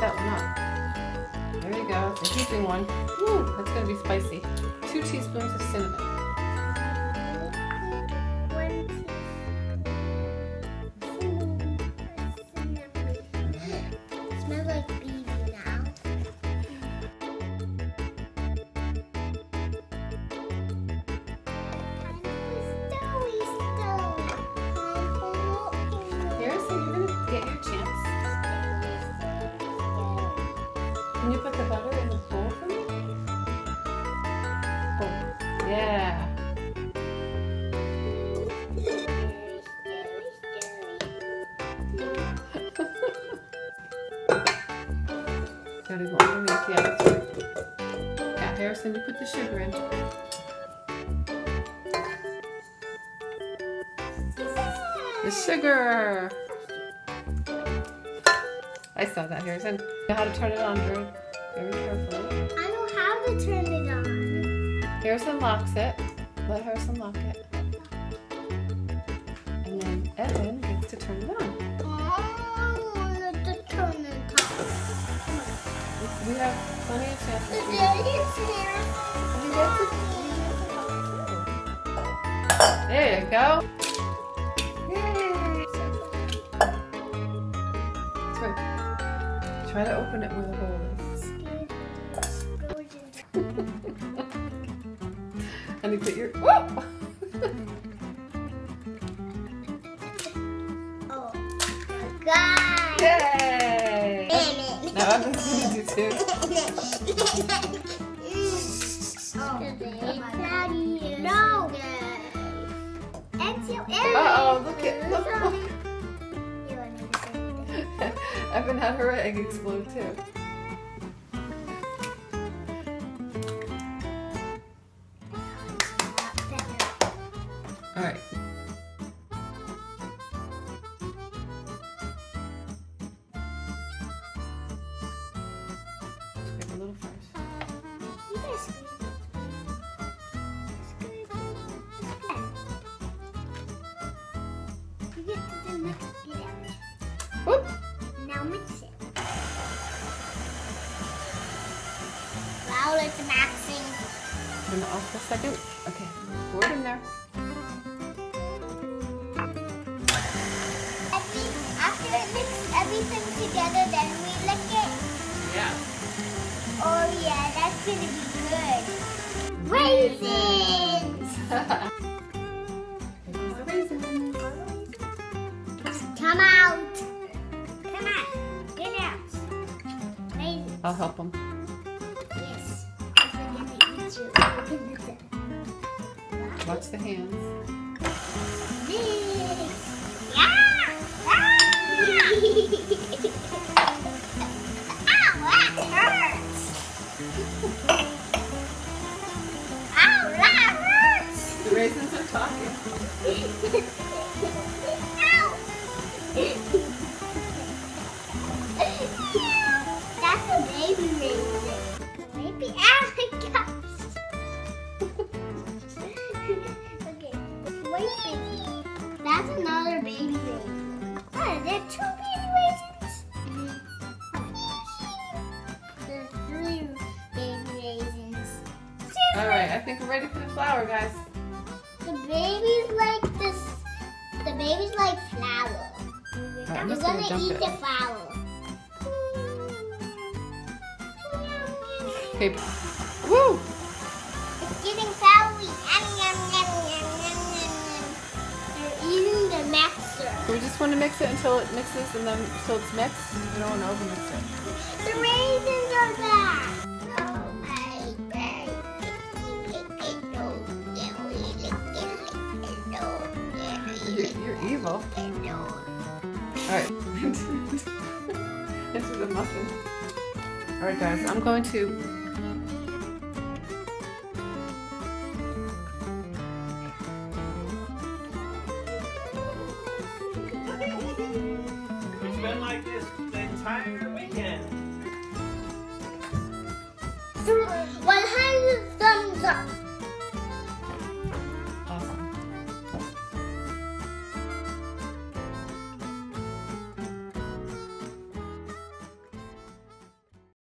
that one up. There you go. It's a heaping one. Woo, that's going to be spicy. 2 teaspoons of cinnamon. Smells like baby now. Here, so you're going to get your chance. Can you put the butter in the bowl for me? Oh, yeah. Gotta go underneath, yeah, that's right. Yeah, Harrison, you put the sugar in. The sugar! I saw that, Harrison. You know how to turn it on very, very carefully. I know how to turn it on. Harrison locks it. Let Harrison lock it. And then Evan gets to turn it on. I wanted to turn it on. We have plenty of chances. The daddy's here. You get to there you go. Yay. That's right. Try to open it where the hole is. And you put your whoa! Oh my God! Yay! Now I'm gonna do too. No! Uh-oh, look. Evan had her egg explode too. Alright. Scrape a little first. You get to do mix it out. Whoop! Now mix it. Wow, it's maxing. Turn it off for a second. Okay, pour it in there. After it mixes everything together, then we lick it. Yeah. Oh yeah, that's gonna be good. Raisins! Here's the raisins. Come out! Come on, get out. Raisins. I'll help them. Yes. I'm gonna eat you. Watch the hands. This. Yeah! Ah! Ow, that hurts! Ow, that hurts! The raisins are talking. Ow! That's a baby raisin. Maybe, oh my gosh! Okay, wait, baby. That's another baby raisin. What, are there 2 baby raisins? Oh my gosh. There's 3 baby raisins. Seriously? Alright, I think we're ready for the flour, guys. The baby's like this. The baby's like flour. I'm We're just gonna gonna dump eat it. the flour. Okay. Woo! It's getting floury. Yum, yum, yum, yum, yum, yum, yum. They're eating the mixer. So we just want to mix it until it mixes and then so it's mixed. We don't want to overmix it. The raisins are back. Oh my God. You're evil. Alright. Into the muffin. Alright guys, I'm going to